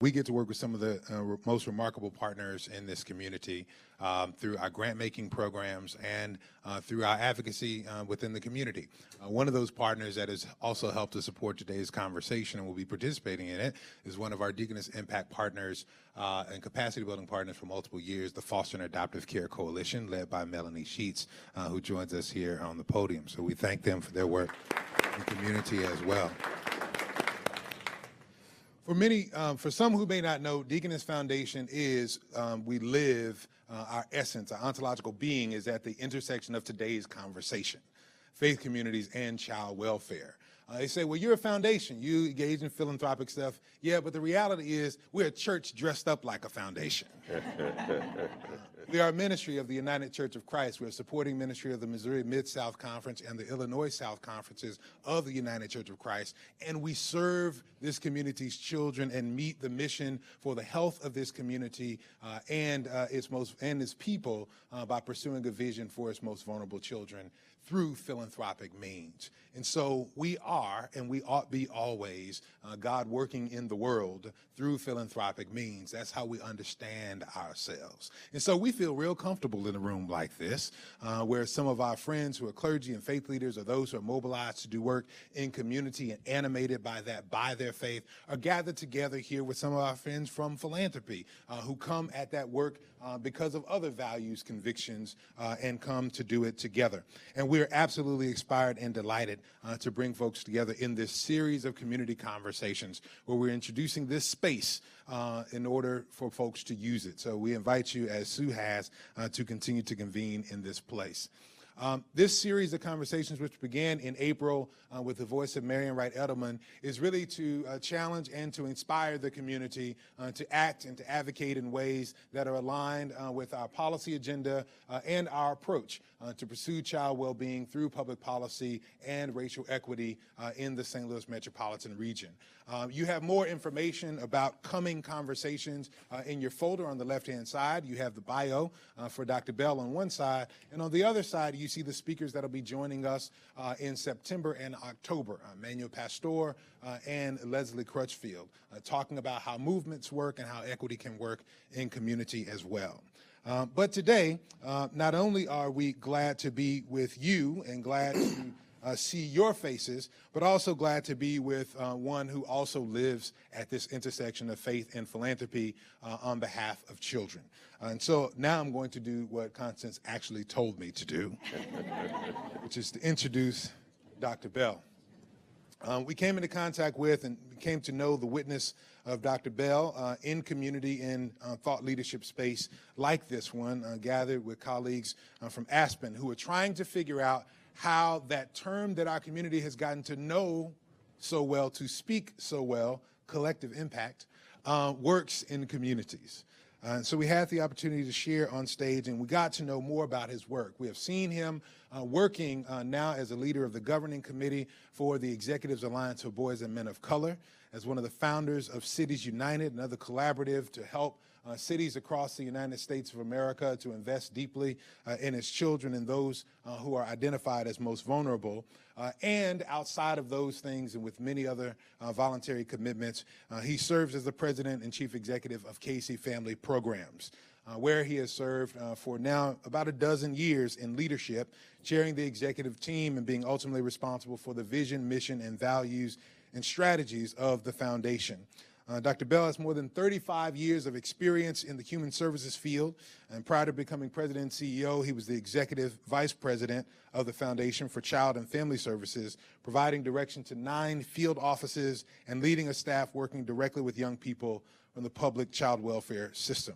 We get to work with some of the most remarkable partners in this community through our grant-making programs and through our advocacy within the community. One of those partners that has also helped to support today's conversation and will be participating in it is one of our Deaconess Impact partners and capacity building partners for multiple years, the Foster and Adoptive Care Coalition, led by Melanie Sheets, who joins us here on the podium. So we thank them for their work in the community as well. For some who may not know, Deaconess Foundation is, we live, our essence, our ontological being is at the intersection of today's conversation, faith communities and child welfare. They say, well, you're a foundation, you engage in philanthropic stuff. Yeah, but the reality is we're a church dressed up like a foundation. We are a ministry of the United Church of Christ. We're a supporting ministry of the Missouri Mid-South Conference and the Illinois South Conferences of the United Church of Christ. And we serve this community's children and meet the mission for the health of this community and its people by pursuing a vision for its most vulnerable children through philanthropic means. And so we are, and we ought be always, God working in the world through philanthropic means. That's how we understand ourselves. And so we feel real comfortable in a room like this, where some of our friends who are clergy and faith leaders or those who are mobilized to do work in community and animated by that, by their faith, are gathered together here with some of our friends from philanthropy who come at that work because of other values, convictions, and come to do it together. And we're absolutely inspired and delighted to bring folks together in this series of community conversations where we're introducing this space in order for folks to use it. So we invite you, as Sue has, to continue to convene in this place. This series of conversations, which began in April with the voice of Marian Wright Edelman, is really to challenge and to inspire the community to act and to advocate in ways that are aligned with our policy agenda and our approach to pursue child well-being through public policy and racial equity in the St. Louis metropolitan region. You have more information about coming conversations in your folder on the left-hand side. You have the bio for Dr. Bell on one side, and on the other side, you see the speakers that will be joining us in September and October, Manuel Pastor and Leslie Crutchfield, talking about how movements work and how equity can work in community as well. But today, not only are we glad to be with you and glad to see your faces, but also glad to be with one who also lives at this intersection of faith and philanthropy on behalf of children. And so now I'm going to do what Constance actually told me to do, which is to introduce Dr. Bell. We came into contact with and came to know the witness of Dr. Bell in community in thought leadership space like this one, gathered with colleagues from Aspen who are trying to figure out how that term that our community has gotten to know so well, to speak so well, collective impact, works in communities. So we had the opportunity to share on stage, and we got to know more about his work. We have seen him working now as a leader of the governing committee for the Executives Alliance for Boys and Men of Color, as one of the founders of Cities United, another collaborative to help cities across the United States of America to invest deeply in its children and those who are identified as most vulnerable. And outside of those things and with many other voluntary commitments, he serves as the president and chief executive of Casey Family Programs, where he has served for now about a dozen years in leadership, chairing the executive team and being ultimately responsible for the vision, mission, and values and strategies of the foundation. Dr. Bell has more than 35 years of experience in the human services field, and prior to becoming president and CEO, he was the executive vice president of the Foundation for Child and Family Services, providing direction to 9 field offices and leading a staff working directly with young people from the public child welfare system.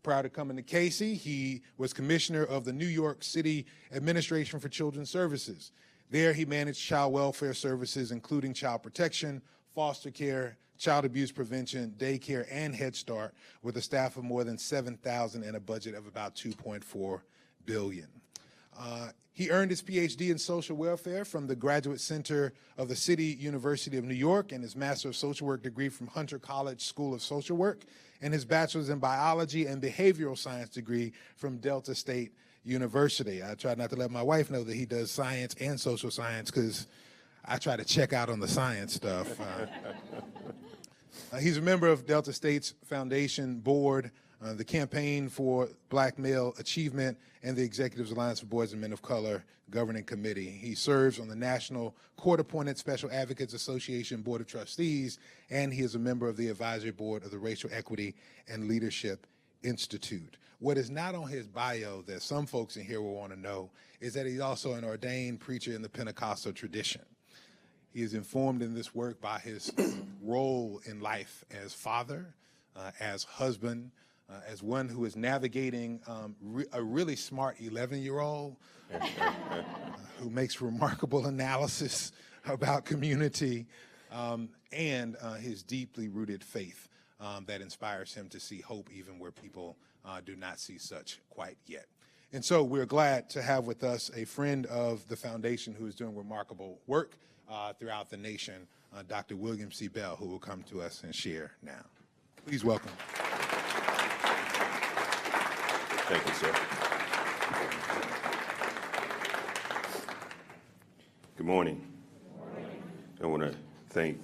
Prior to coming to Casey, he was commissioner of the New York City Administration for Children's Services. There, he managed child welfare services, including child protection, foster care, child abuse prevention, daycare, and Head Start, with a staff of more than 7,000 and a budget of about $2.4 billion. He earned his PhD in social welfare from the Graduate Center of the City University of New York and his Master of Social Work degree from Hunter College School of Social Work, and his Bachelor's in Biology and Behavioral Science degree from Delta State University. I try not to let my wife know that he does science and social science because I try to check out on the science stuff. He's a member of Delta State's Foundation Board, the Campaign for Black Male Achievement, and the Executives Alliance for Boys and Men of Color Governing Committee. He serves on the National Court-Appointed Special Advocates Association Board of Trustees, and he is a member of the Advisory Board of the Racial Equity and Leadership Institute. What is not on his bio that some folks in here will want to know is that he's also an ordained preacher in the Pentecostal tradition. He is informed in this work by his role in life as father, as husband, as one who is navigating a really smart 11-year-old who makes remarkable analysis about community, and his deeply rooted faith that inspires him to see hope even where people do not see such quite yet. And so we're glad to have with us a friend of the foundation who is doing remarkable work throughout the nation, Dr. William C. Bell, who will come to us and share now. Please welcome. Thank you, sir. Good morning. I want to thank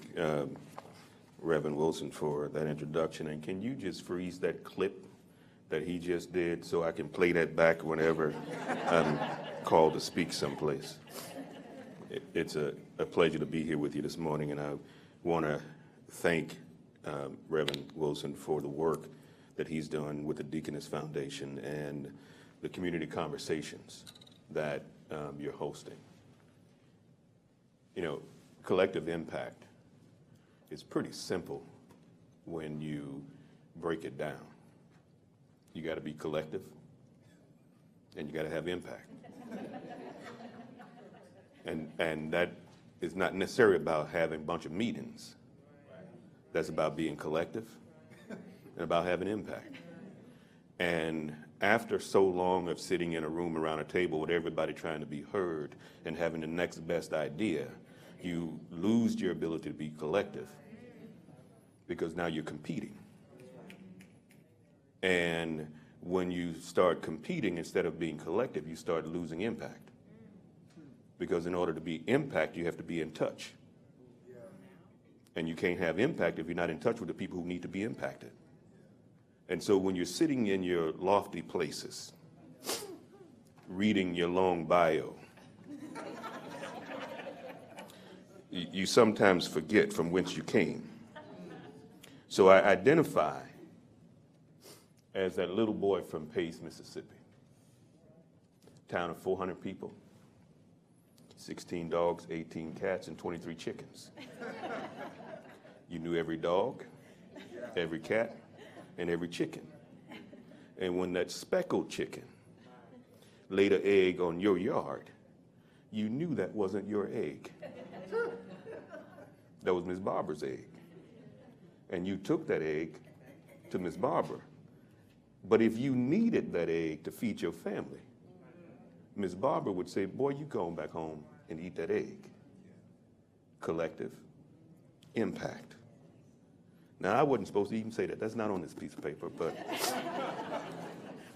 Reverend Wilson for that introduction. And can you just freeze that clip that he just did so I can play that back whenever I'm called to speak someplace? It's a pleasure to be here with you this morning, and I want to thank Reverend Wilson for the work that he's done with the Deaconess Foundation and the community conversations that you're hosting. You know, collective impact is pretty simple when you break it down. You got to be collective, and you got to have impact. And that is not necessarily about having a bunch of meetings. That's about being collective and about having impact. And after so long of sitting in a room around a table with everybody trying to be heard and having the next best idea, you lose your ability to be collective because now you're competing. And when you start competing instead of being collective, you start losing impact. Because in order to be impact, you have to be in touch. And you can't have impact if you're not in touch with the people who need to be impacted. And so when you're sitting in your lofty places, reading your long bio, you sometimes forget from whence you came. So I identify as that little boy from Pace, Mississippi, town of 400 people, 16 dogs, 18 cats, and 23 chickens. You knew every dog, every cat, and every chicken. And when that speckled chicken laid an egg on your yard, you knew that wasn't your egg. That was Miss Barbara's egg. And you took that egg to Miss Barbara. But if you needed that egg to feed your family, Miss Barbara would say, boy, you go back home and eat that egg. Collective impact. Now, I wasn't supposed to even say that. That's not on this piece of paper, but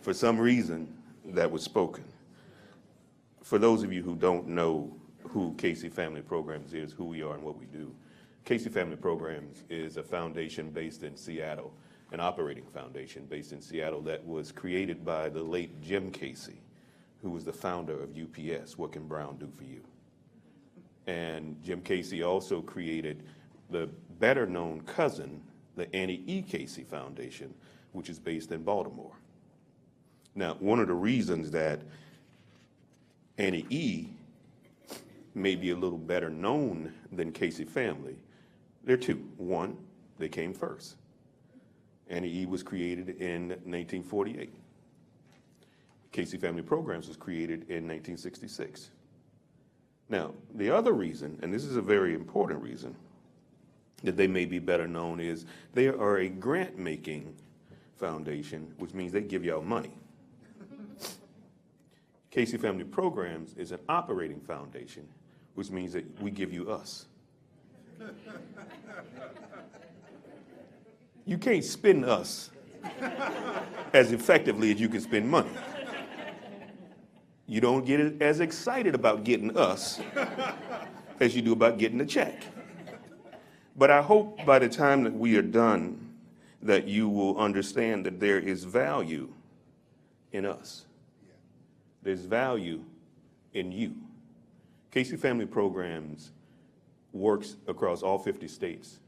for some reason, that was spoken. For those of you who don't know who Casey Family Programs is, who we are and what we do, Casey Family Programs is a foundation based in Seattle, an operating foundation based in Seattle that was created by the late Jim Casey, who was the founder of UPS, What Can Brown Do For You? And Jim Casey also created the better known cousin, the Annie E. Casey Foundation, which is based in Baltimore. Now, one of the reasons that Annie E. may be a little better known than Casey Family, there are two. One, they came first. Annie E. was created in 1948. Casey Family Programs was created in 1966. Now, the other reason, and this is a very important reason, that they may be better known is they are a grant-making foundation, which means they give y'all money. Casey Family Programs is an operating foundation, which means that we give you us. You can't spend us as effectively as you can spend money. You don't get as excited about getting us as you do about getting a check. But I hope by the time that we are done that you will understand that there is value in us. There's value in you. Casey Family Programs works across all 50 states,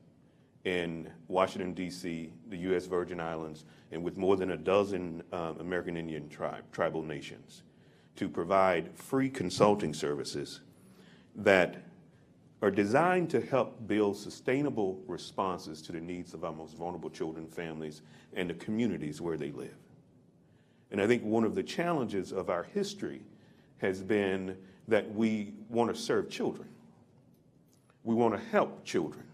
in Washington, D.C., the U.S. Virgin Islands, and with more than a dozen American Indian tribal nations to provide free consulting services that are designed to help build sustainable responses to the needs of our most vulnerable children, families, and the communities where they live. And I think one of the challenges of our history has been that we want to serve children. We want to help children.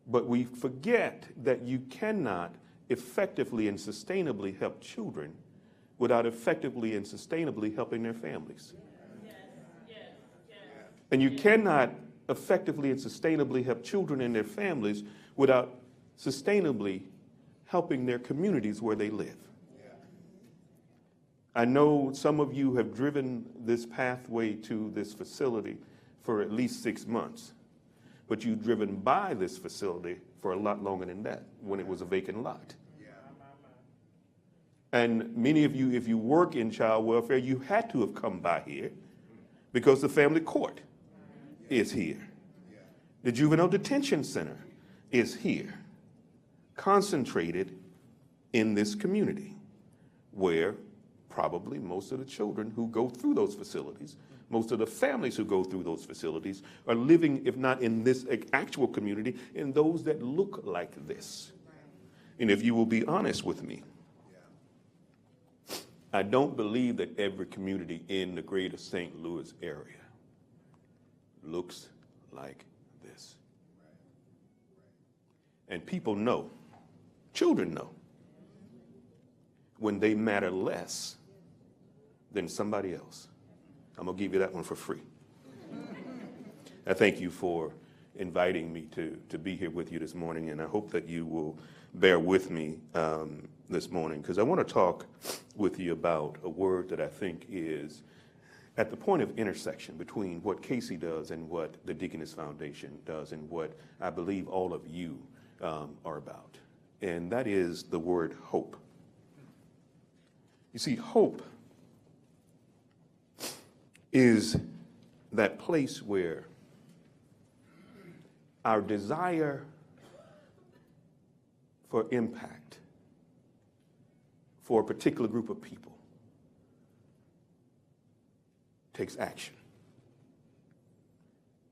But we forget that you cannot effectively and sustainably help children without effectively and sustainably helping their families. And you cannot effectively and sustainably help children and their families without sustainably helping their communities where they live. I know some of you have driven this pathway to this facility for at least 6 months, but you've driven by this facility for a lot longer than that, when it was a vacant lot. And many of you, if you work in child welfare, you had to have come by here because the family court is here. The juvenile detention center is here, concentrated in this community where probably most of the children who go through those facilities, most of the families who go through those facilities are living, if not in this actual community, in those that look like this. And if you will be honest with me, I don't believe that every community in the greater St. Louis area looks like this. And people know, children know, when they matter less than somebody else. I'm going to give you that one for free. I thank you for inviting me to be here with you this morning, and I hope that you will bear with me this morning, because I want to talk with you about a word that I think is at the point of intersection between what Casey does and what the Deaconess Foundation does and what I believe all of you are about, and that is the word hope. You see, hope is that place where our desire for impact for a particular group of people takes action.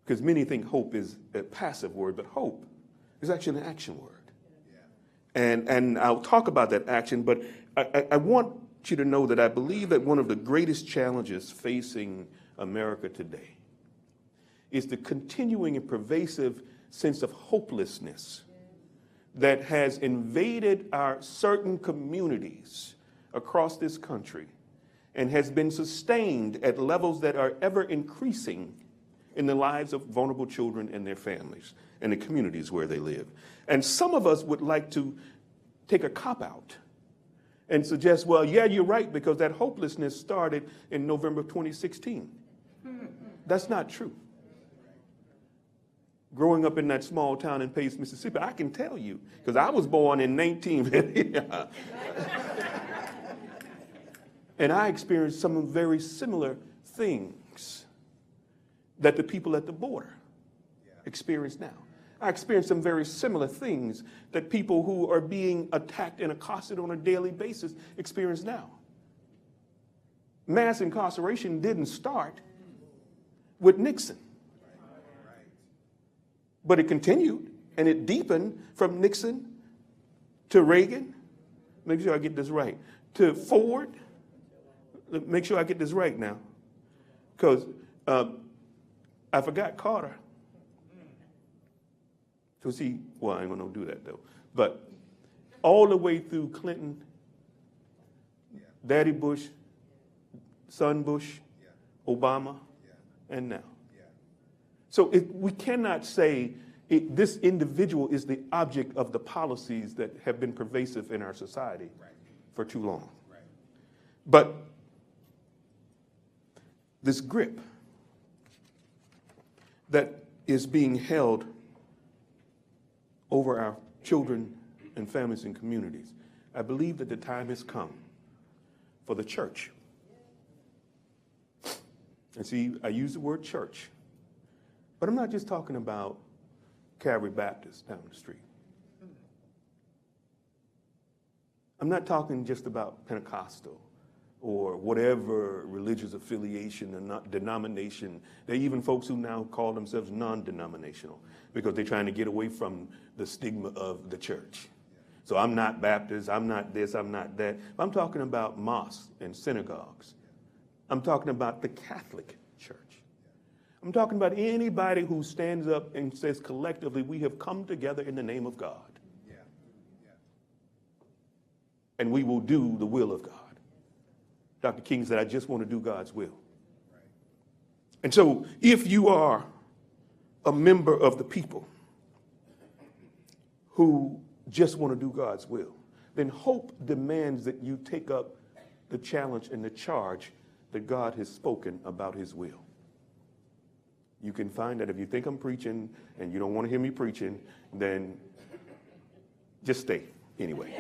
Because many think hope is a passive word, but hope is actually an action word. And I'll talk about that action, but I want you to know that I believe that one of the greatest challenges facing America today is the continuing and pervasive sense of hopelessness that has invaded our certain communities across this country and has been sustained at levels that are ever increasing in the lives of vulnerable children and their families and the communities where they live. And some of us would like to take a cop-out and suggest, well, yeah, you're right, because that hopelessness started in November of 2016. That's not true. Growing up in that small town in Pace, Mississippi, I can tell you, because I was born in 19... And I experienced some very similar things that the people at the border experience now. I experienced some very similar things that people who are being attacked and accosted on a daily basis experience now. Mass incarceration didn't start with Nixon, but it continued and it deepened from Nixon to Reagan. Make sure I get this right. To Ford. Make sure I get this right now, because I forgot Carter. So see, well, I ain't gonna do that though. But all the way through Clinton, Daddy Bush, son Bush, Obama, and now. So we cannot say this individual is the object of the policies that have been pervasive in our society for too long. But this grip that is being held over our children and families and communities. I believe that the time has come for the church. And see, I use the word church, but I'm not just talking about Calvary Baptist down the street. I'm not talking just about Pentecostal or whatever religious affiliation or denomination. There are even folks who now call themselves non-denominational because they're trying to get away from the stigma of the church. So I'm not Baptist, I'm not this, I'm not that. I'm talking about mosques and synagogues. I'm talking about the Catholic Church. I'm talking about anybody who stands up and says collectively, we have come together in the name of God. And we will do the will of God. Dr. King said, I just want to do God's will. And so if you are a member of the people who just want to do God's will, then hope demands that you take up the challenge and the charge that God has spoken about his will. You can find that if you think I'm preaching and you don't want to hear me preaching, then just stay anyway.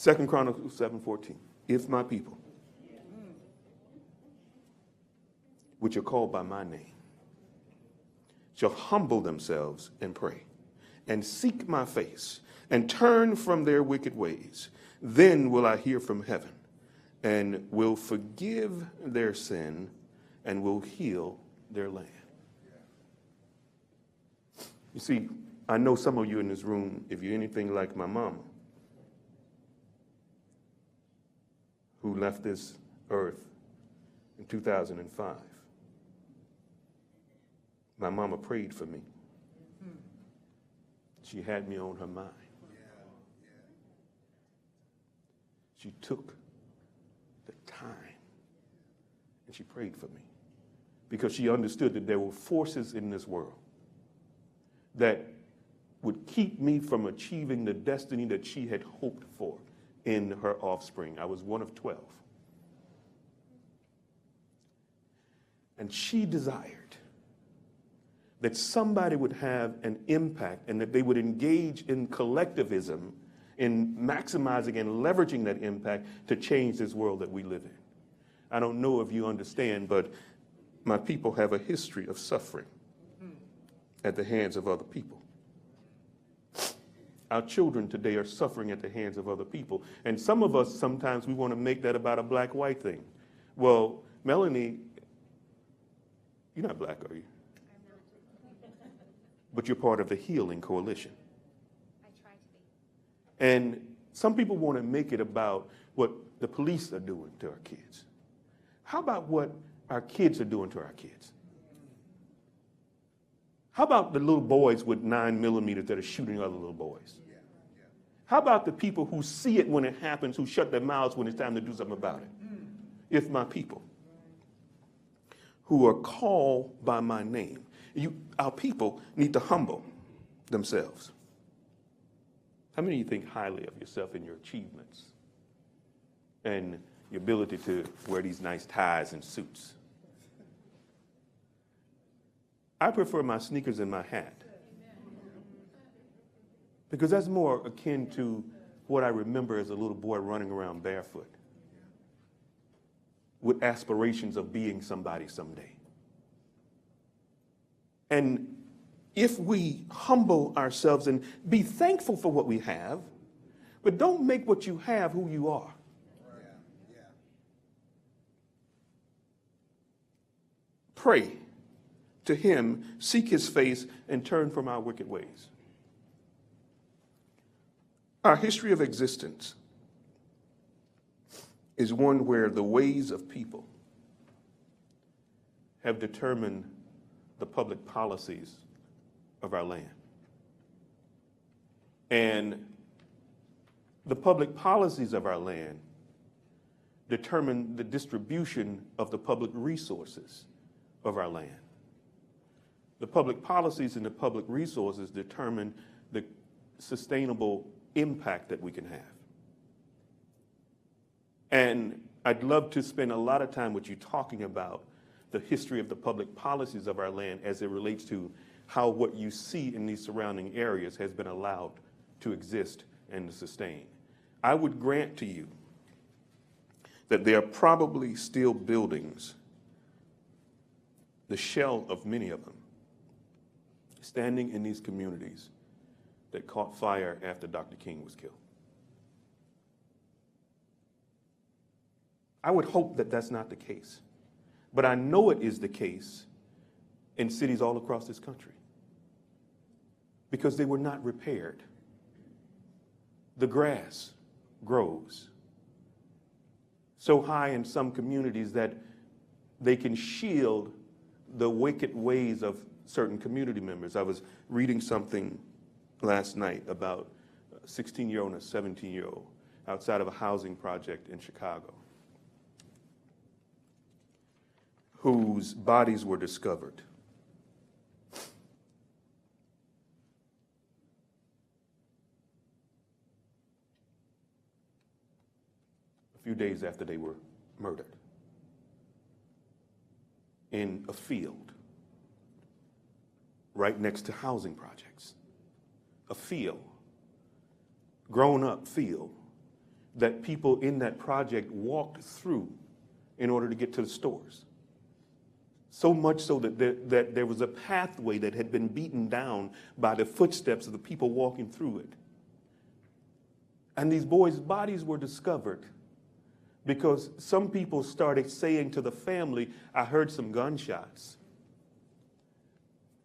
2 Chronicles 7:14. If my people, which are called by my name, shall humble themselves and pray, and seek my face, and turn from their wicked ways, then will I hear from heaven, and will forgive their sin, and will heal their land. You see, I know some of you in this room, if you're anything like my mama, who left this earth in 2005. My mama prayed for me. She had me on her mind. She took the time and she prayed for me because she understood that there were forces in this world that would keep me from achieving the destiny that she had hoped for in her offspring. I was one of 12. And she desired that somebody would have an impact and that they would engage in collectivism, in maximizing and leveraging that impact to change this world that we live in. I don't know if you understand, but my people have a history of suffering at the hands of other people. Our children today are suffering at the hands of other people. And some of us, sometimes we want to make that about a black-white thing. Well, Melanie, you're not black, are you? I'm not. But you're part of the Healing Coalition. I try to be. And some people want to make it about what the police are doing to our kids. How about what our kids are doing to our kids? How about the little boys with 9mm that are shooting other little boys? How about the people who see it when it happens, who shut their mouths when it's time to do something about it? If my people, who are called by my name, our people need to humble themselves. How many of you think highly of yourself and your achievements and your ability to wear these nice ties and suits? I prefer my sneakers and my hat because that's more akin to what I remember as a little boy running around barefoot with aspirations of being somebody someday. And if we humble ourselves and be thankful for what we have, but don't make what you have who you are. Pray to him, seek his face, and turn from our wicked ways. Our history of existence is one where the ways of people have determined the public policies of our land. And the public policies of our land determine the distribution of the public resources of our land. The public policies and the public resources determine the sustainable impact that we can have. And I'd love to spend a lot of time with you talking about the history of the public policies of our land as it relates to how what you see in these surrounding areas has been allowed to exist and to sustain. I would grant to you that there are probably still buildings, the shell of many of them, standing in these communities that caught fire after Dr. King was killed. I would hope that that's not the case, but I know it is the case in cities all across this country because they were not repaired. The grass grows so high in some communities that they can shield the wicked ways of certain community members. I was reading something last night about a 16-year-old and a 17-year-old outside of a housing project in Chicago whose bodies were discovered. A few days after they were murdered in a field right next to housing projects. A field, grown-up field, that people in that project walked through in order to get to the stores. So much so that there was a pathway that had been beaten down by the footsteps of the people walking through it. And these boys' bodies were discovered because some people started saying to the family, I heard some gunshots.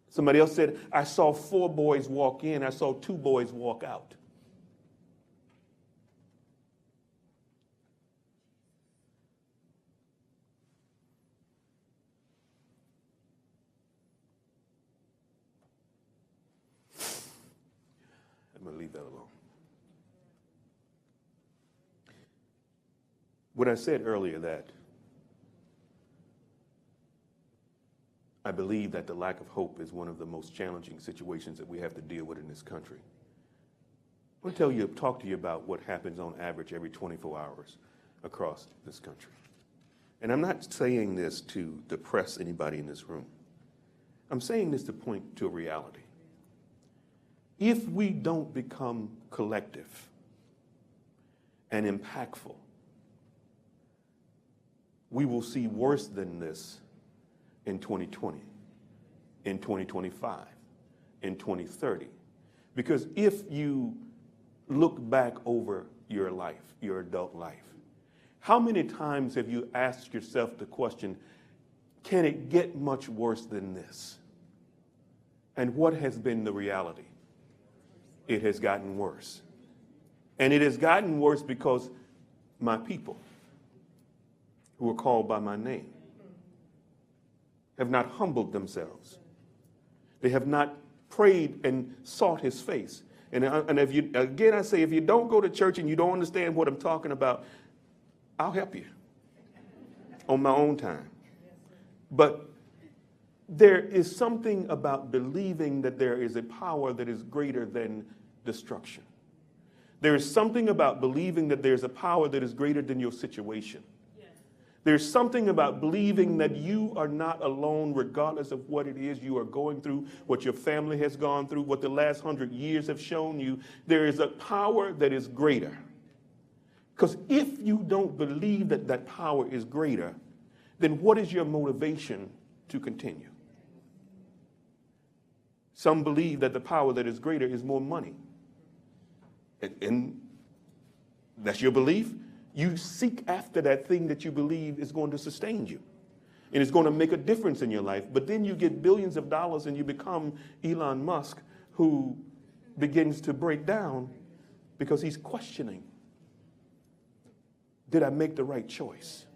Somebody else said, I saw 4 boys walk in, I saw 2 boys walk out. I'm going to leave that alone. When I said earlier that I believe that the lack of hope is one of the most challenging situations that we have to deal with in this country, I want to talk to you about what happens on average every 24 hours across this country. And I'm not saying this to depress anybody in this room. I'm saying this to point to a reality. If we don't become collective and impactful, we will see worse than this in 2020, in 2025, in 2030. Because if you look back over your life, your adult life, how many times have you asked yourself the question, can it get much worse than this? And what has been the reality? It has gotten worse. And it has gotten worse because my people, who are called by my name, have not humbled themselves. They have not prayed and sought his face. And if you, again, I say, if you don't go to church and you don't understand what I'm talking about, I'll help you on my own time. But there is something about believing that there is a power that is greater than destruction. There is something about believing that there's a power that is greater than your situation. There's something about believing that you are not alone regardless of what it is you are going through, what your family has gone through, what the last 100 years have shown you. There is a power that is greater. Because if you don't believe that that power is greater, then what is your motivation to continue? Some believe that the power that is greater is more money. And that's your belief. You seek after that thing that you believe is going to sustain you and it's going to make a difference in your life. But then you get billions of dollars and you become Elon Musk, who begins to break down because he's questioning, did I make the right choice?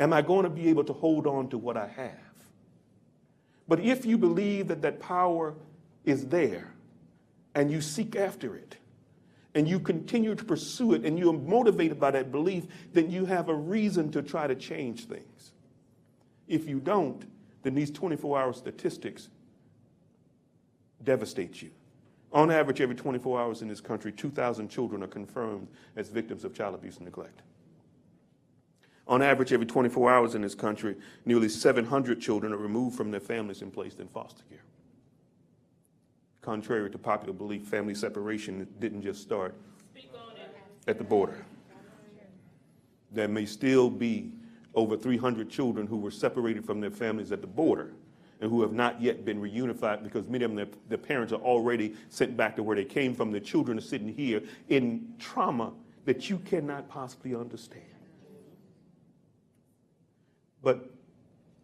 Am I going to be able to hold on to what I have? But if you believe that that power is there and you seek after it, and you continue to pursue it, and you're motivated by that belief, then you have a reason to try to change things. If you don't, then these 24-hour statistics devastate you. On average, every 24 hours in this country, 2,000 children are confirmed as victims of child abuse and neglect. On average, every 24 hours in this country, nearly 700 children are removed from their families and placed in foster care. Contrary to popular belief, family separation didn't just start at the border. There may still be over 300 children who were separated from their families at the border and who have not yet been reunified because many of them, their parents are already sent back to where they came from. The children are sitting here in trauma that you cannot possibly understand. But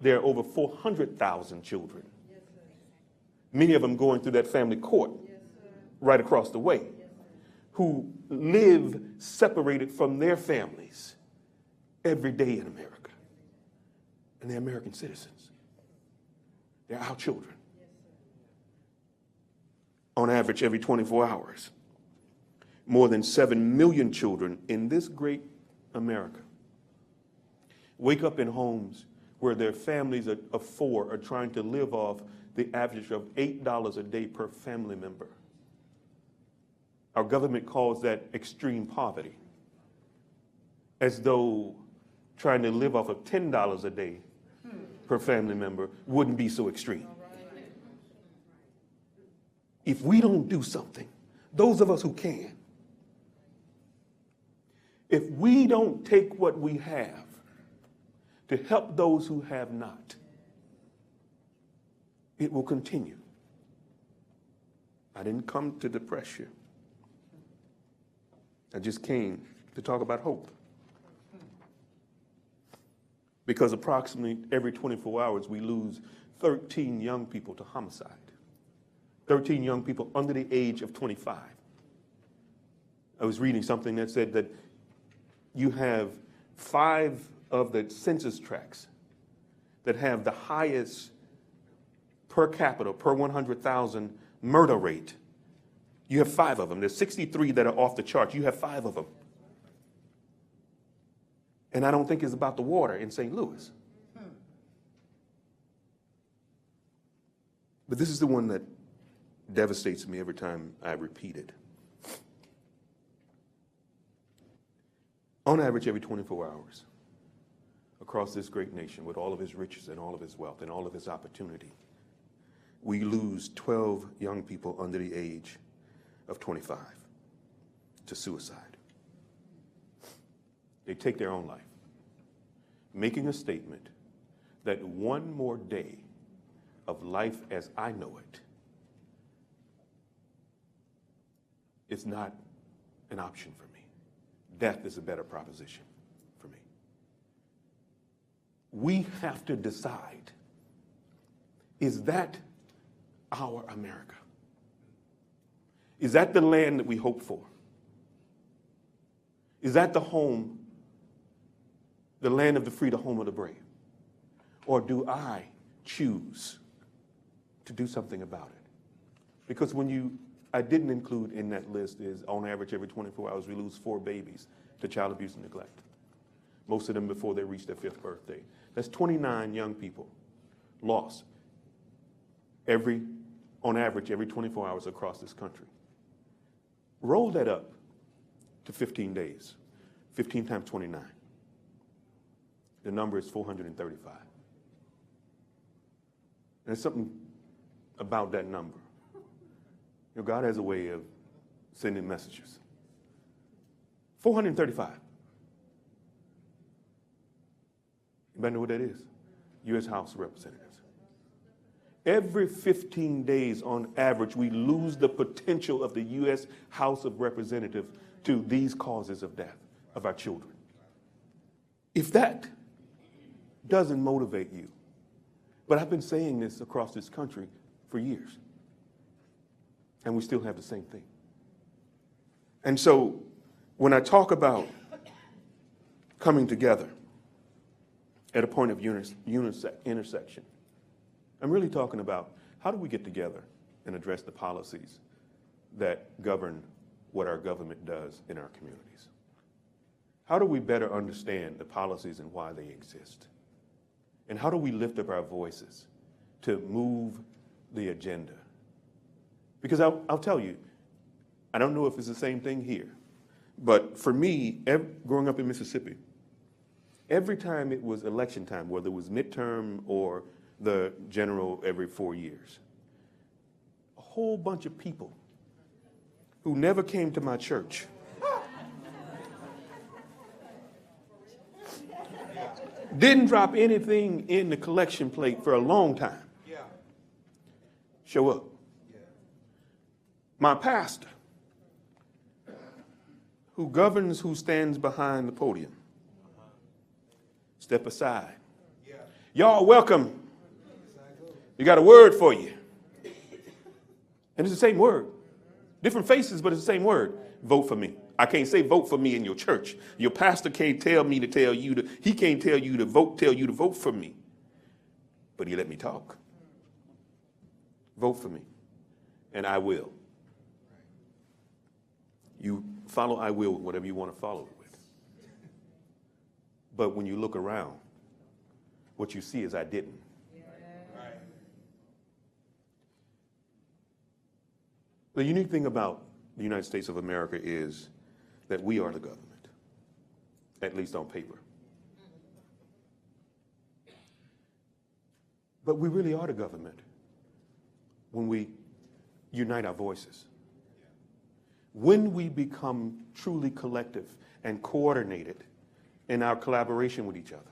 there are over 400,000 children, many of them going through that family court right across the way, who live separated from their families every day in America. And they're American citizens. They're our children. On average, every 24 hours, more than 7 million children in this great America wake up in homes where their families of four are trying to live off the average of $8 a day per family member. Our government calls that extreme poverty, as though trying to live off of $10 a day per family member wouldn't be so extreme. If we don't do something, those of us who can, if we don't take what we have to help those who have not, it will continue. I didn't come to depress you. I just came to talk about hope. Because approximately every 24 hours, we lose 13 young people to homicide. 13 young people under the age of 25. I was reading something that said that you have 5 of the census tracts that have the highest per capita, per 100,000 murder rate. You have 5 of them. There's 63 that are off the charts. You have 5 of them. And I don't think it's about the water in St. Louis. But this is the one that devastates me every time I repeat it. On average, every 24 hours, across this great nation, with all of its riches and all of its wealth and all of its opportunity, we lose 12 young people under the age of 25 to suicide. They take their own life, making a statement that one more day of life as I know it is not an option for me. Death is a better proposition for me. We have to decide, is that our America? Is that the land that we hope for? Is that the home, the land of the free, the home of the brave? Or do I choose to do something about it? Because I didn't include in that list is on average every 24 hours we lose 4 babies to child abuse and neglect. Most of them before they reach their 5th birthday. That's 29 young people lost on average every 24 hours across this country. Roll that up to 15 days. 15 times 29. The number is 435. And there's something about that number. You know, God has a way of sending messages. 435. Anybody know what that is? U.S. House of Representatives. Every 15 days on average, we lose the potential of the U.S. House of Representatives to these causes of death of our children. If that doesn't motivate you, but I've been saying this across this country for years, and we still have the same thing. And so when I talk about coming together at a point of intersection, I'm really talking about how do we get together and address the policies that govern what our government does in our communities? How do we better understand the policies and why they exist? And how do we lift up our voices to move the agenda? Because I'll tell you, I don't know if it's the same thing here, but for me, growing up in Mississippi, every time it was election time, whether it was midterm or the general every 4 years, a whole bunch of people who never came to my church didn't drop anything in the collection plate for a long time. Show up. My pastor, who governs who stands behind the podium, step aside. Y'all welcome. You got a word for you. And it's the same word. Different faces, but it's the same word. Vote for me. I can't say vote for me in your church. Your pastor can't tell me to tell you to, he can't tell you to vote for me. But he let me talk. Vote for me. And I will. You follow I will with whatever you want to follow it with. But when you look around, what you see is I didn't. The unique thing about the United States of America is that we are the government, at least on paper. But we really are the government when we unite our voices. When we become truly collective and coordinated in our collaboration with each other,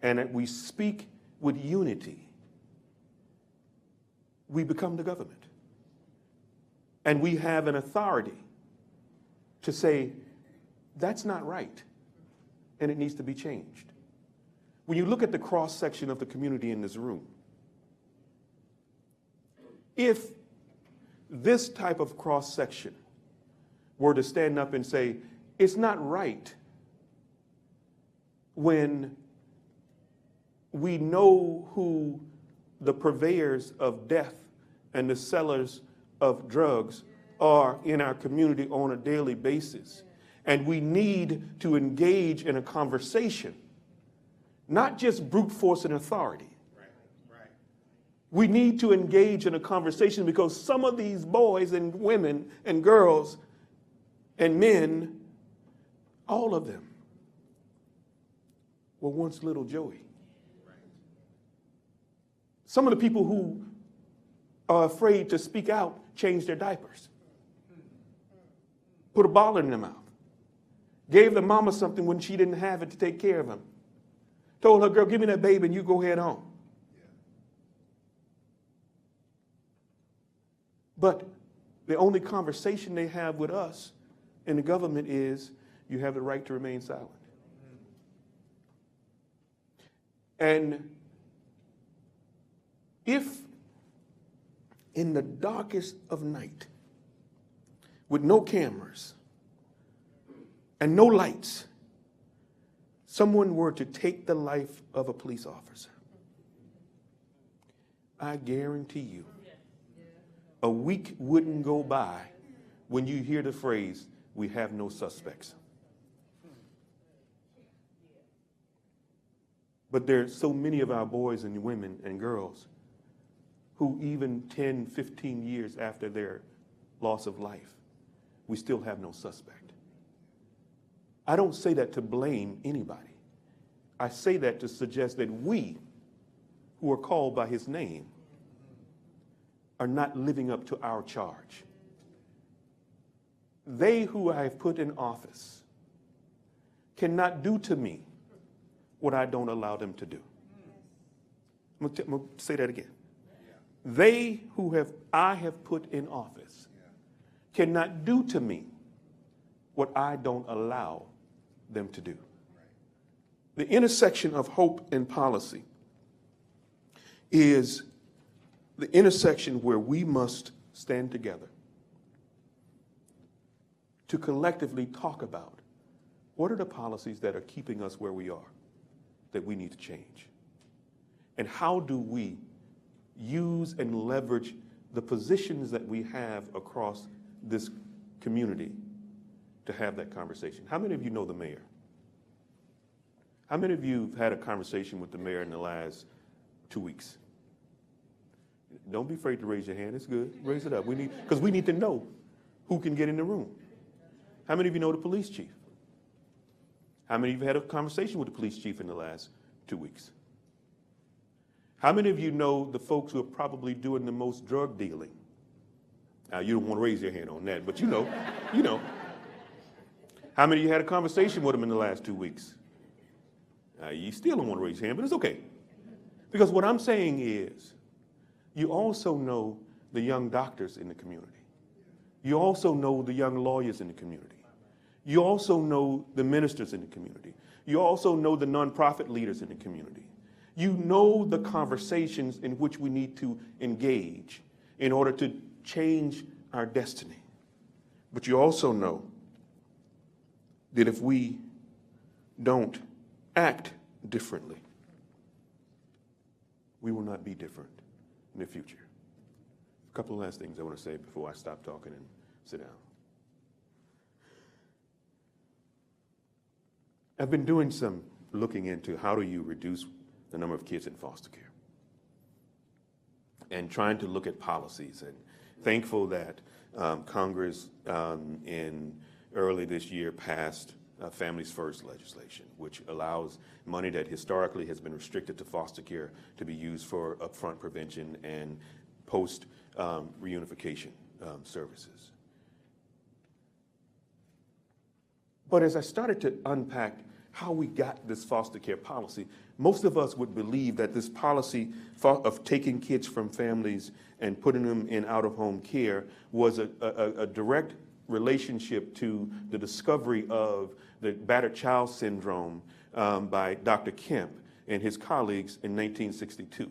and that we speak with unity, we become the government. And we have an authority to say, that's not right, and it needs to be changed. When you look at the cross-section of the community in this room, if this type of cross-section were to stand up and say, it's not right when we know who the purveyors of death and the sellers of drugs are in our community on a daily basis. And we need to engage in a conversation, not just brute force and authority. We need to engage in a conversation because some of these boys and women and girls and men, all of them, were once little Joey. Some of the people who are afraid to speak out changed their diapers, put a bottle in their mouth, gave the mama something when she didn't have it to take care of him, told her, girl, give me that baby and you go head on. But the only conversation they have with us in the government is, you have the right to remain silent. And if in the darkest of night, with no cameras and no lights, someone were to take the life of a police officer, I guarantee you, a week wouldn't go by when you hear the phrase, we have no suspects. But there's so many of our boys and women and girls who even 10, 15 years after their loss of life, we still have no suspect. I don't say that to blame anybody. I say that to suggest that we, who are called by his name, are not living up to our charge. They who I have put in office cannot do to me what I don't allow them to do. I'm going to say that again. They who I have put in office cannot do to me what I don't allow them to do. The intersection of hope and policy is the intersection where we must stand together to collectively talk about what are the policies that are keeping us where we are that we need to change, and how do we use and leverage the positions that we have across this community to have that conversation. How many of you know the mayor? How many of you have had a conversation with the mayor in the last 2 weeks? Don't be afraid to raise your hand. It's good. Raise it up. Because we need to know who can get in the room. How many of you know the police chief? How many of you have had a conversation with the police chief in the last 2 weeks? How many of you know the folks who are probably doing the most drug dealing You don't want to raise your hand on that, but you know. How many of you had a conversation with them in the last 2 weeks? You still don't want to raise your hand, but it's okay. Because what I'm saying is, you also know the young doctors in the community. You also know the young lawyers in the community. You also know the ministers in the community. You also know the nonprofit leaders in the community. You know the conversations in which we need to engage in order to change our destiny. But you also know that if we don't act differently, we will not be different in the future. A couple of last things I want to say before I stop talking and sit down. I've been doing some looking into how do you reduce the number of kids in foster care and trying to look at policies, and thankful that Congress in early this year passed Families First legislation, which allows money that historically has been restricted to foster care to be used for upfront prevention and post reunification services. But as I started to unpack how we got this foster care policy, most of us would believe that this policy of taking kids from families and putting them in out-of-home care was a direct relationship to the discovery of the battered child syndrome by Dr. Kemp and his colleagues in 1962.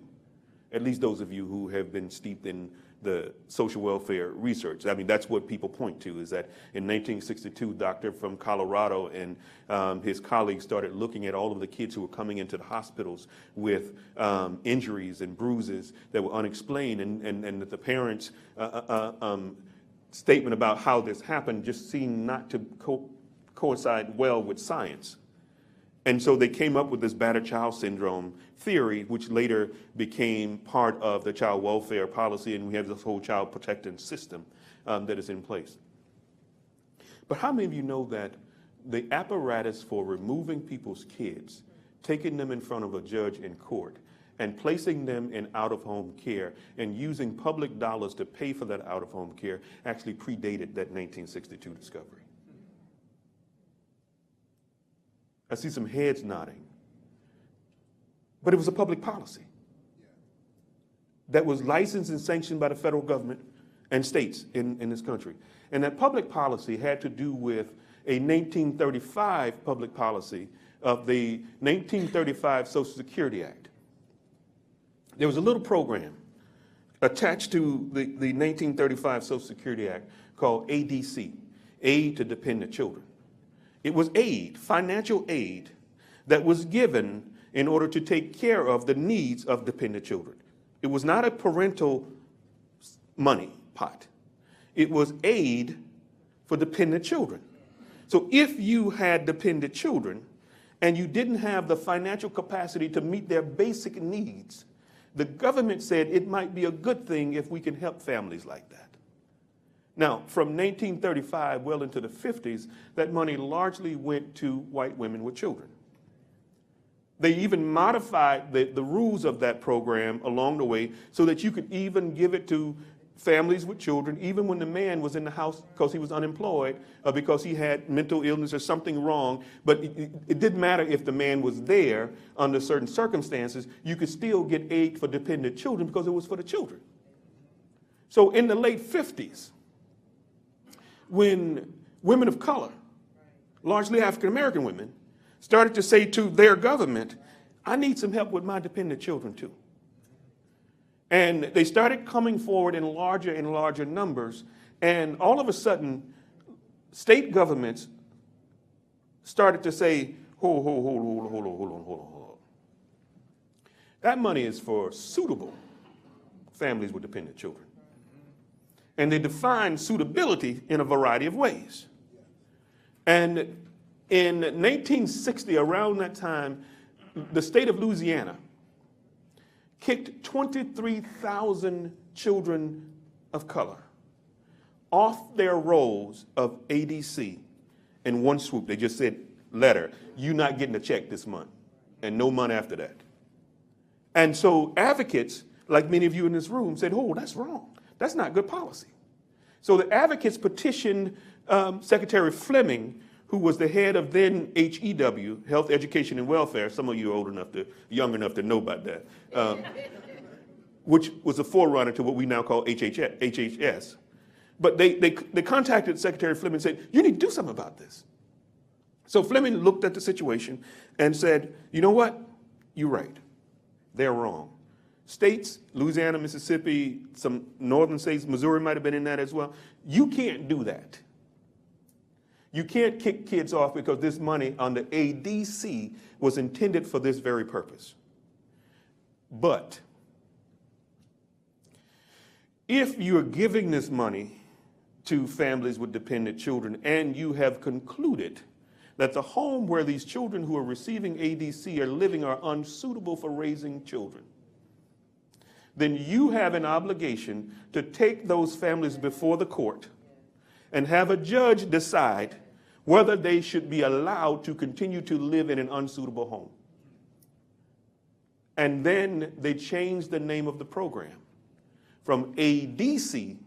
At least those of you who have been steeped in the social welfare research. I mean, that's what people point to, is that in 1962, doctor from Colorado and his colleagues started looking at all of the kids who were coming into the hospitals with injuries and bruises that were unexplained, and that the parents' statement about how this happened just seemed not to coincide well with science. And so they came up with this battered child syndrome theory, which later became part of the child welfare policy, and we have this whole child protection system that is in place. But how many of you know that the apparatus for removing people's kids, taking them in front of a judge in court, and placing them in out-of-home care and using public dollars to pay for that out-of-home care actually predated that 1962 discovery? I see some heads nodding. But it was a public policy that was licensed and sanctioned by the federal government and states in this country. And that public policy had to do with a 1935 public policy of the 1935 Social Security Act. There was a little program attached to the 1935 Social Security Act called ADC, Aid to Dependent Children. It was aid, financial aid, that was given in order to take care of the needs of dependent children. It was not a parental money pot. It was aid for dependent children. So if you had dependent children and you didn't have the financial capacity to meet their basic needs, the government said it might be a good thing if we can help families like that. Now, from 1935 well into the 50s, that money largely went to white women with children. They even modified the rules of that program along the way so that you could even give it to families with children, even when the man was in the house because he was unemployed or because he had mental illness or something wrong. But it didn't matter if the man was there under certain circumstances. You could still get aid for dependent children because it was for the children. So in the late 50s, when women of color, largely African-American women, started to say to their government, I need some help with my dependent children too. And they started coming forward in larger and larger numbers, and all of a sudden, state governments started to say, hold on. That money is for suitable families with dependent children. And they define suitability in a variety of ways. And in 1960, around that time, the state of Louisiana kicked 23,000 children of color off their rolls of ADC in one swoop. They just said, letter, you're not getting a check this month, and no money after that. And so advocates, like many of you in this room, said, oh, that's wrong. That's not good policy. So the advocates petitioned Secretary Fleming, who was the head of then HEW, Health, Education, and Welfare. Some of you are young enough to know about that, which was a forerunner to what we now call HHS. But they contacted Secretary Fleming and said, you need to do something about this. So Fleming looked at the situation and said, you know what? You're right. They're wrong. States, Louisiana, Mississippi, some northern states, Missouri might have been in that as well. You can't do that. You can't kick kids off because this money under ADC was intended for this very purpose. But if you're giving this money to families with dependent children and you have concluded that the home where these children who are receiving ADC are living are unsuitable for raising children, then you have an obligation to take those families before the court and have a judge decide whether they should be allowed to continue to live in an unsuitable home. And then they changed the name of the program from ADC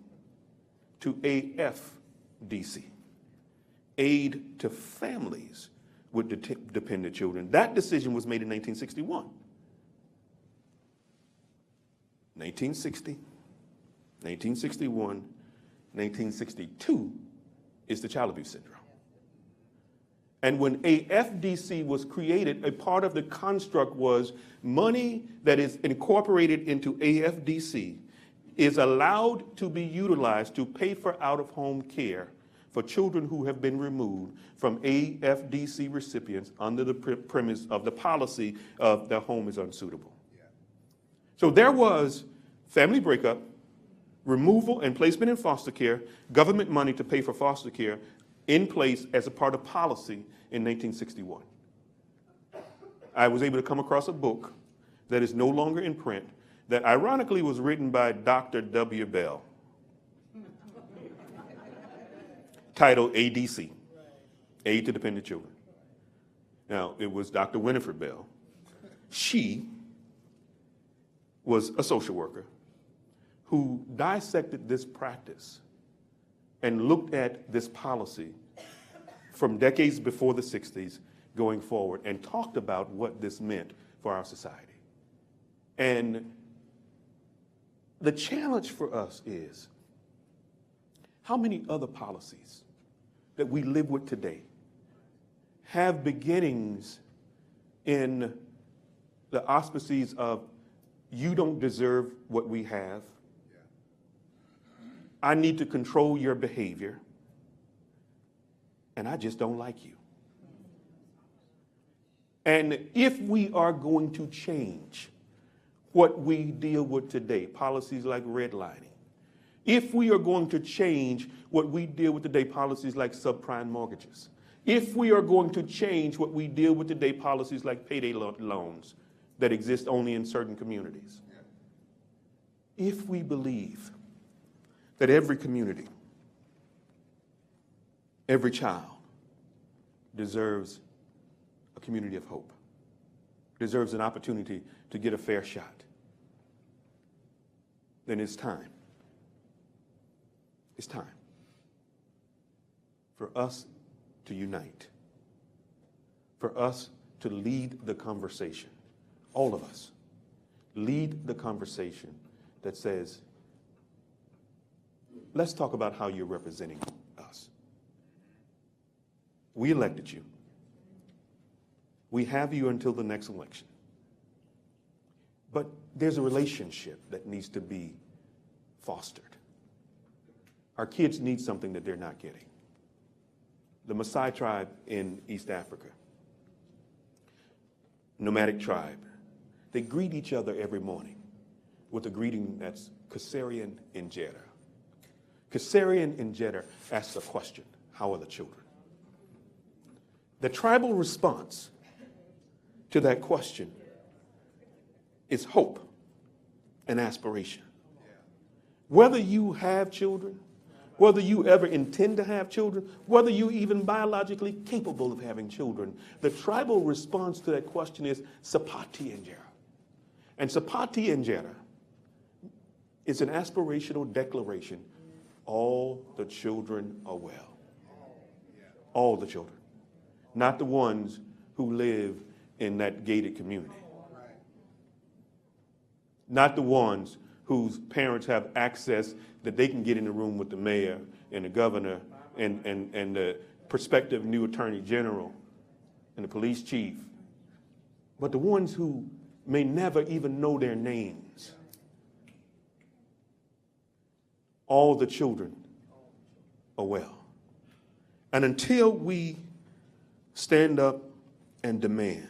to AFDC, Aid to Families with Dependent Children. That decision was made in 1961. 1960, 1961, 1962 is the child abuse syndrome. And when AFDC was created, a part of the construct was money that is incorporated into AFDC is allowed to be utilized to pay for out-of-home care for children who have been removed from AFDC recipients under the premise of the policy of their home is unsuitable. So there was family breakup, removal and placement in foster care, government money to pay for foster care in place as a part of policy in 1961. I was able to come across a book that is no longer in print that ironically was written by Dr. W. Bell, titled ADC, Aid to Dependent Children. Now, it was Dr. Winifred Bell. She was a social worker who dissected this practice and looked at this policy from decades before the 60s going forward and talked about what this meant for our society. And the challenge for us is how many other policies that we live with today have beginnings in the auspices of you don't deserve what we have. I need to control your behavior. And I just don't like you. And if we are going to change what we deal with today, policies like redlining, if we are going to change what we deal with today, policies like subprime mortgages, if we are going to change what we deal with today, policies like payday loans that exist only in certain communities, if we believe that every community, every child deserves a community of hope, deserves an opportunity to get a fair shot, then it's time. It's time for us to unite, for us to lead the conversation, all of us, lead the conversation that says, let's talk about how you're representing us. We elected you. We have you until the next election. But there's a relationship that needs to be fostered. Our kids need something that they're not getting. The Maasai tribe in East Africa, nomadic tribe, they greet each other every morning with a greeting that's Kasarian Injera. Kasarian Injera asks a question: how are the children? The tribal response to that question is hope and aspiration. Whether you have children, whether you ever intend to have children, whether you're even biologically capable of having children, the tribal response to that question is Sapati Injera. And Sapati Injera is an aspirational declaration all the children are well. All the children. Not the ones who live in that gated community. Not the ones whose parents have access that they can get in the room with the mayor and the governor and the prospective new attorney general and the police chief, but the ones who may never even know their names. All the children are well. And until we stand up and demand,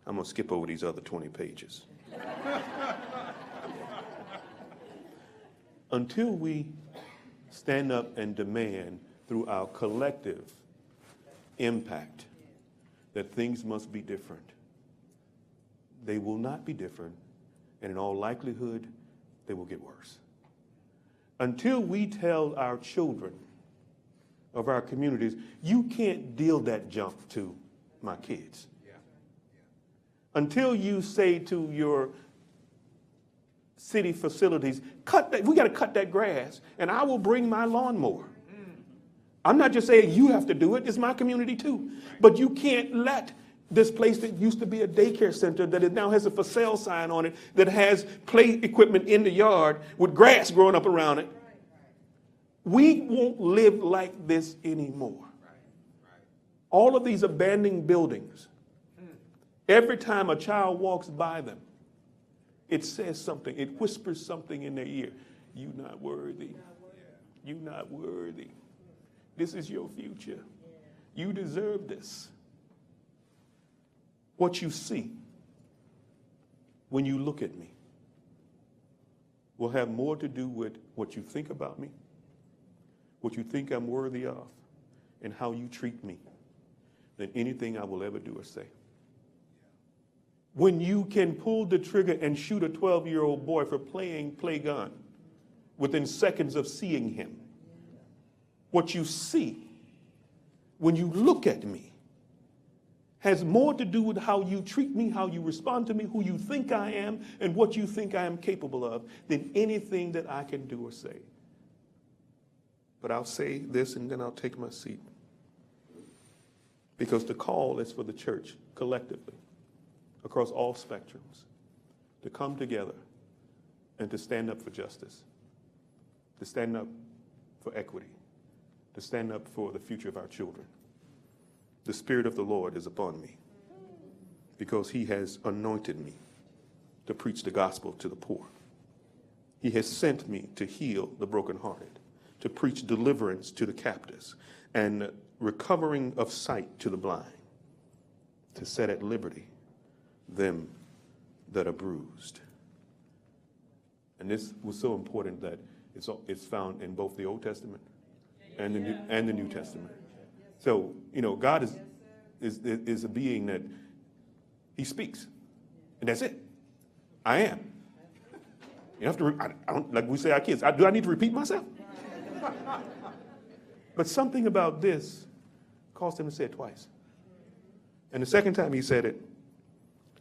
I'm going to skip over these other 20 pages. Until we stand up and demand through our collective impact that things must be different, they will not be different, and in all likelihood, they will get worse. Until we tell our children of our communities, you can't deal that junk to my kids. Until you say to your city facilities, we got to cut that grass, and I will bring my lawnmower. I'm not just saying you have to do it, it's my community too. But you can't let this place that used to be a daycare center, that it now has a for sale sign on it, that has play equipment in the yard with grass growing up around it. We won't live like this anymore. All of these abandoned buildings, every time a child walks by them, it says something, it whispers something in their ear. You not worthy. You not worthy. This is your future. You deserve this. What you see when you look at me will have more to do with what you think about me, what you think I'm worthy of, and how you treat me than anything I will ever do or say. When you can pull the trigger and shoot a 12-year-old boy for playing play gun within seconds of seeing him, what you see when you look at me has more to do with how you treat me, how you respond to me, who you think I am, and what you think I am capable of than anything that I can do or say. But I'll say this and then I'll take my seat. Because the call is for the church collectively, across all spectrums, to come together and to stand up for justice, to stand up for equity, to stand up for the future of our children. The Spirit of the Lord is upon me because he has anointed me to preach the gospel to the poor. He has sent me to heal the brokenhearted, to preach deliverance to the captives and recovering of sight to the blind, to set at liberty them that are bruised. And this was so important that it's found in both the Old Testament and the New Testament. So, God is a being that he speaks, and that's it. I am. You have to, I don't, like we say our kids, do I need to repeat myself? But something about this caused him to say it twice. And the second time he said it,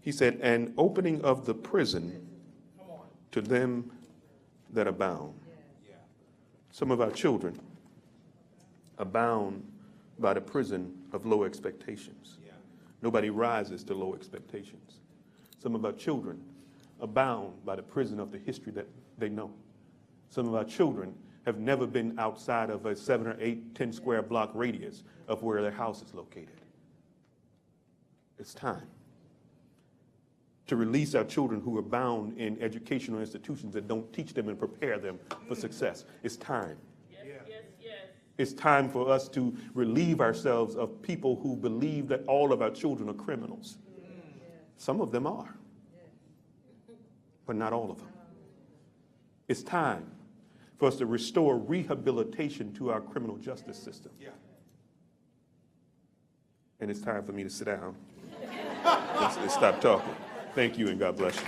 he said, an opening of the prison to them that are bound. Some of our children are bound by the prison of low expectations. Nobody rises to low expectations. Some of our children are bound by the prison of the history that they know. Some of our children have never been outside of a 7 or 8, 10 square block radius of where their house is located. It's time to release our children who are bound in educational institutions that don't teach them and prepare them for success. It's time. It's time for us to relieve ourselves of people who believe that all of our children are criminals. Some of them are, but not all of them. It's time for us to restore rehabilitation to our criminal justice system. And it's time for me to sit down and stop talking. Thank you, and God bless you.